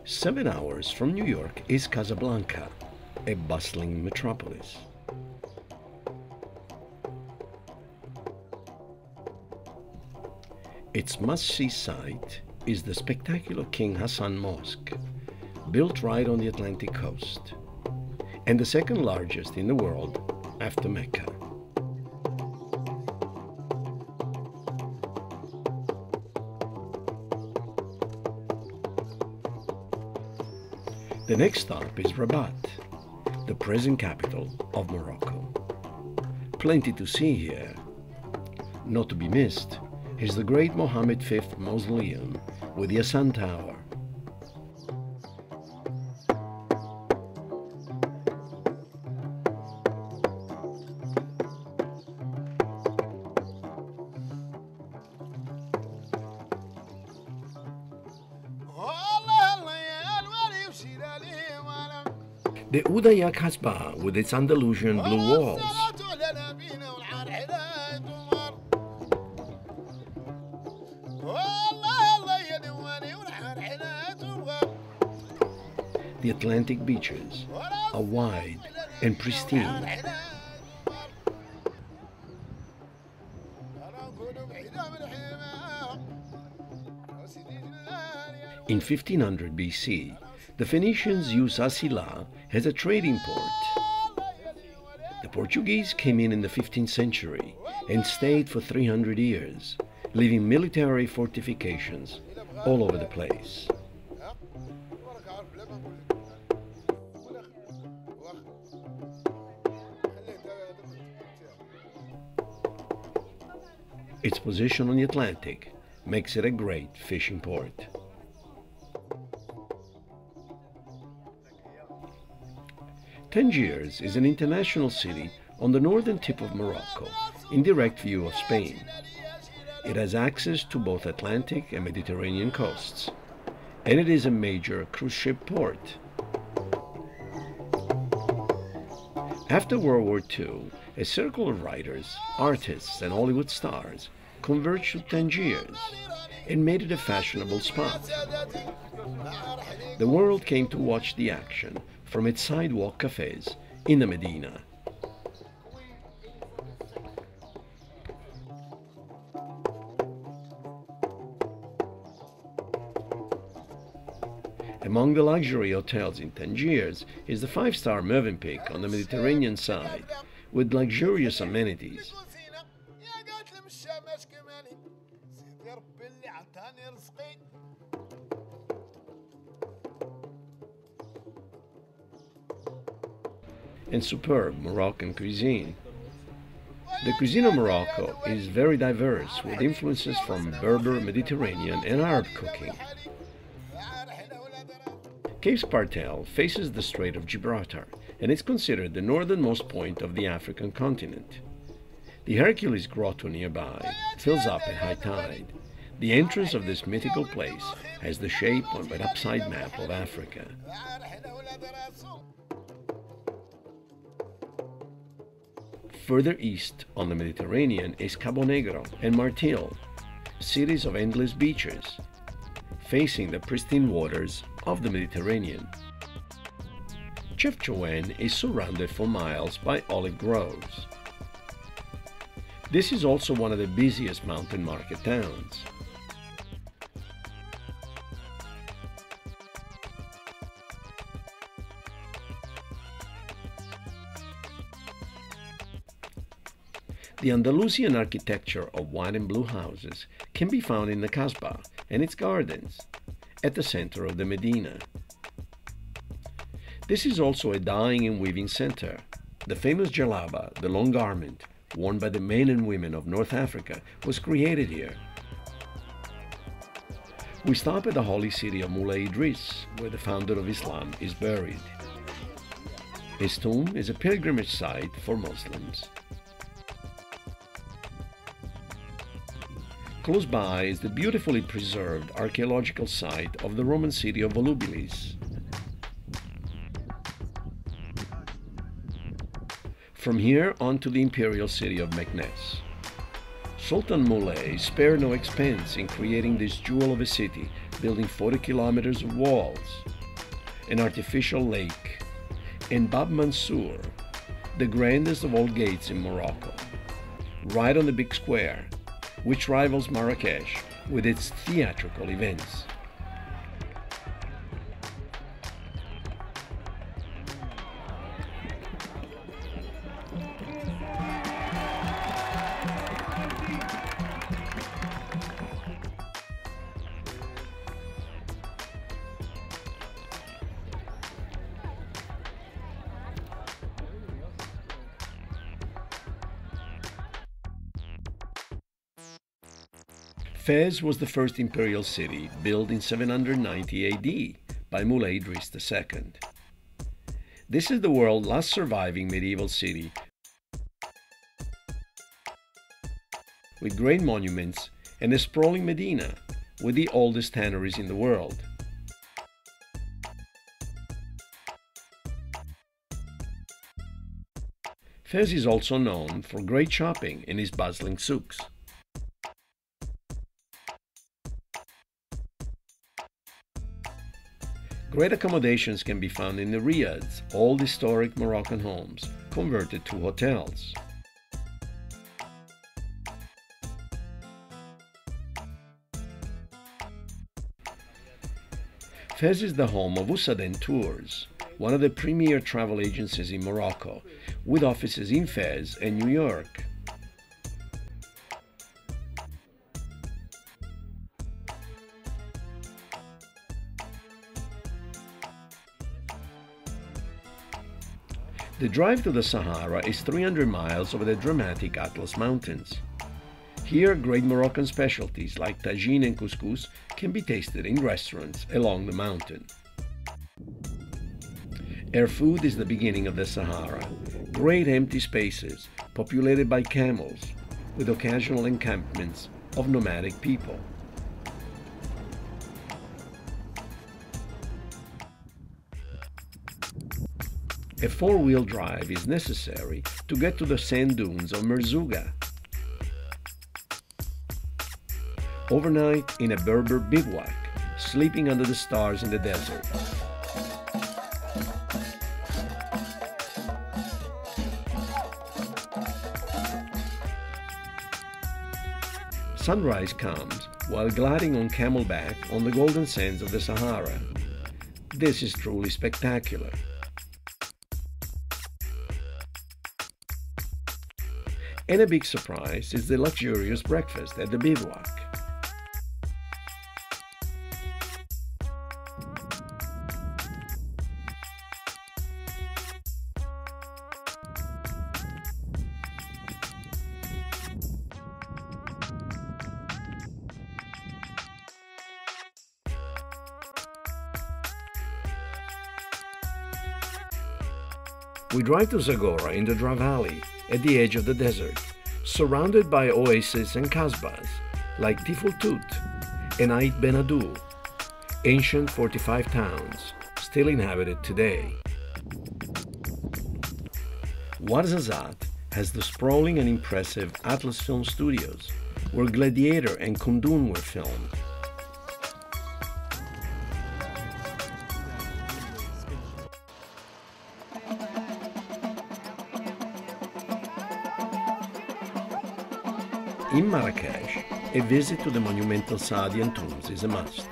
7 hours from New York is Casablanca, a bustling metropolis. Its must-see sight is the spectacular King Hassan Mosque, built right on the Atlantic coast, and the second largest in the world after Mecca. The next stop is Rabat, the present capital of Morocco. Plenty to see here. Not to be missed is the great Mohammed V mausoleum with the Oussaden Tower. The Udaya Kasbah with its Andalusian blue walls. The Atlantic beaches are wide and pristine. In 1500 BC, the Phoenicians used Asila as a trading port. The Portuguese came in the 15th century and stayed for 300 years, leaving military fortifications all over the place. Its position on the Atlantic makes it a great fishing port. Tangiers is an international city on the northern tip of Morocco, in direct view of Spain. It has access to both Atlantic and Mediterranean coasts, and it is a major cruise ship port. After World War II, a circle of writers, artists, and Hollywood stars converged to Tangiers and made it a fashionable spot. The world came to watch the action from its sidewalk cafes in the Medina. Among the luxury hotels in Tangiers is the five-star Mövenpick on the Mediterranean side, with luxurious amenities. And superb Moroccan cuisine. The cuisine of Morocco is very diverse, with influences from Berber, Mediterranean, and Arab cooking. Cape Spartel faces the Strait of Gibraltar and is considered the northernmost point of the African continent. The Hercules Grotto nearby fills up at high tide. The entrance of this mythical place has the shape of an upside map of Africa. Further east on the Mediterranean is Cabo Negro and Martil, cities of endless beaches, facing the pristine waters of the Mediterranean. Chefchaouen is surrounded for miles by olive groves. This is also one of the busiest mountain market towns. The Andalusian architecture of white and blue houses can be found in the Kasbah and its gardens, at the center of the Medina. This is also a dyeing and weaving center. The famous jalaba, the long garment worn by the men and women of North Africa, was created here. We stop at the holy city of Moulay Idris, where the founder of Islam is buried. His tomb is a pilgrimage site for Muslims. Close by is the beautifully preserved archaeological site of the Roman city of Volubilis. From here on to the imperial city of Meknes. Sultan Moulay spared no expense in creating this jewel of a city, building 40 kilometers of walls, an artificial lake, and Bab Mansour, the grandest of all gates in Morocco, right on the big square, which rivals Marrakesh with its theatrical events. Fez was the first imperial city built in 790 AD by Muley Idris II. This is the world's last surviving medieval city with great monuments and a sprawling Medina with the oldest tanneries in the world. Fez is also known for great shopping in its bustling souks. Great accommodations can be found in the riads, old historic Moroccan homes converted to hotels. Fez is the home of Oussaden Tours, one of the premier travel agencies in Morocco, with offices in Fez and New York. The drive to the Sahara is 300 miles over the dramatic Atlas Mountains. Here, great Moroccan specialties like tagine and couscous can be tasted in restaurants along the mountain. Erfoud is the beginning of the Sahara, great empty spaces populated by camels, with occasional encampments of nomadic people. A four-wheel drive is necessary to get to the sand dunes of Merzouga. Overnight in a Berber bivouac, sleeping under the stars in the desert. Sunrise comes while gliding on camelback on the golden sands of the Sahara. This is truly spectacular. And a big surprise is the luxurious breakfast at the bivouac. We drive to Zagora in the Dra Valley at the edge of the desert, surrounded by oases and kasbahs like Tifltut and Ait Ben Adou, ancient fortified towns still inhabited today. Ouarzazate has the sprawling and impressive Atlas Film Studios, where Gladiator and Kundun were filmed. In Marrakesh, a visit to the monumental Saadian tombs is a must.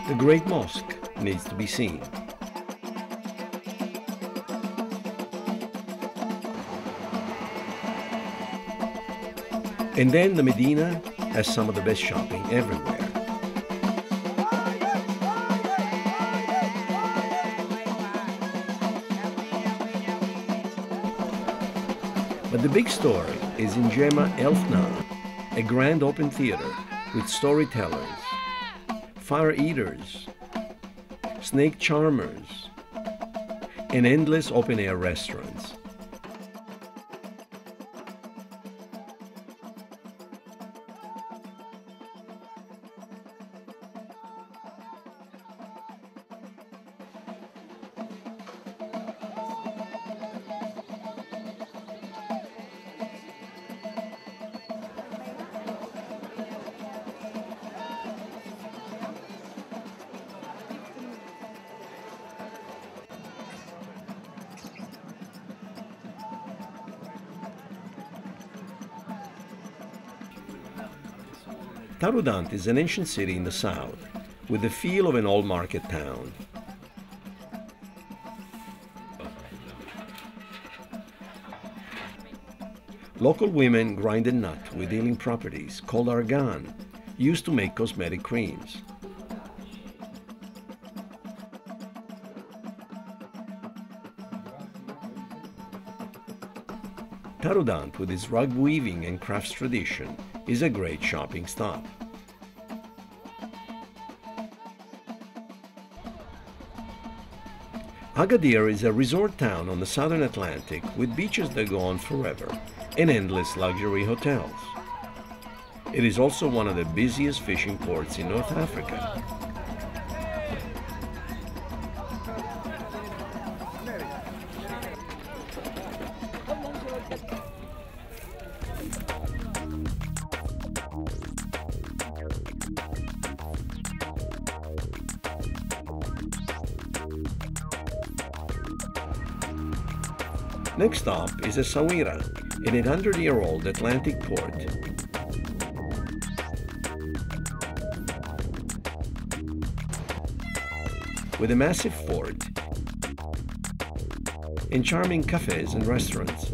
The Great Mosque needs to be seen. And then the Medina has some of the best shopping everywhere. But the big story is in Jema El Fna, a grand open theater with storytellers, fire eaters, snake charmers, and endless open-air restaurants. Taroudant is an ancient city in the south, with the feel of an old market town. Local women grind a nut with healing properties called argan, used to make cosmetic creams. Taroudant, with its rug weaving and crafts tradition, is a great shopping stop. Agadir is a resort town on the southern Atlantic with beaches that go on forever and endless luxury hotels. It is also one of the busiest fishing ports in North Africa. Next stop is Essaouira, an 800-year-old Atlantic port. With a massive fort and charming cafes and restaurants.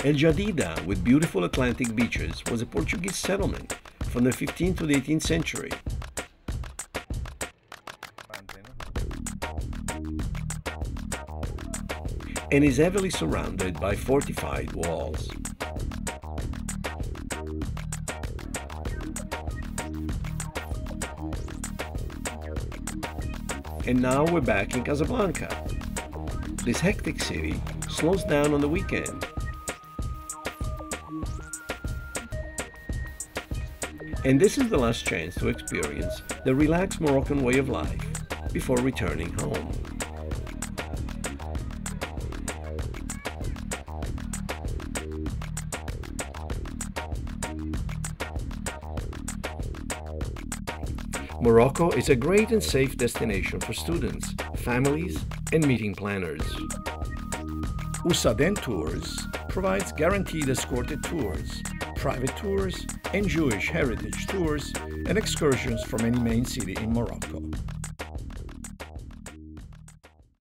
El Jadida, with beautiful Atlantic beaches, was a Portuguese settlement from the 15th to the 18th century. And is heavily surrounded by fortified walls. And now we're back in Casablanca. This hectic city slows down on the weekend. And this is the last chance to experience the relaxed Moroccan way of life before returning home. Morocco is a great and safe destination for students, families, and meeting planners. Oussaden Tours provides guaranteed escorted tours, private tours, and Jewish heritage tours and excursions from any main city in Morocco.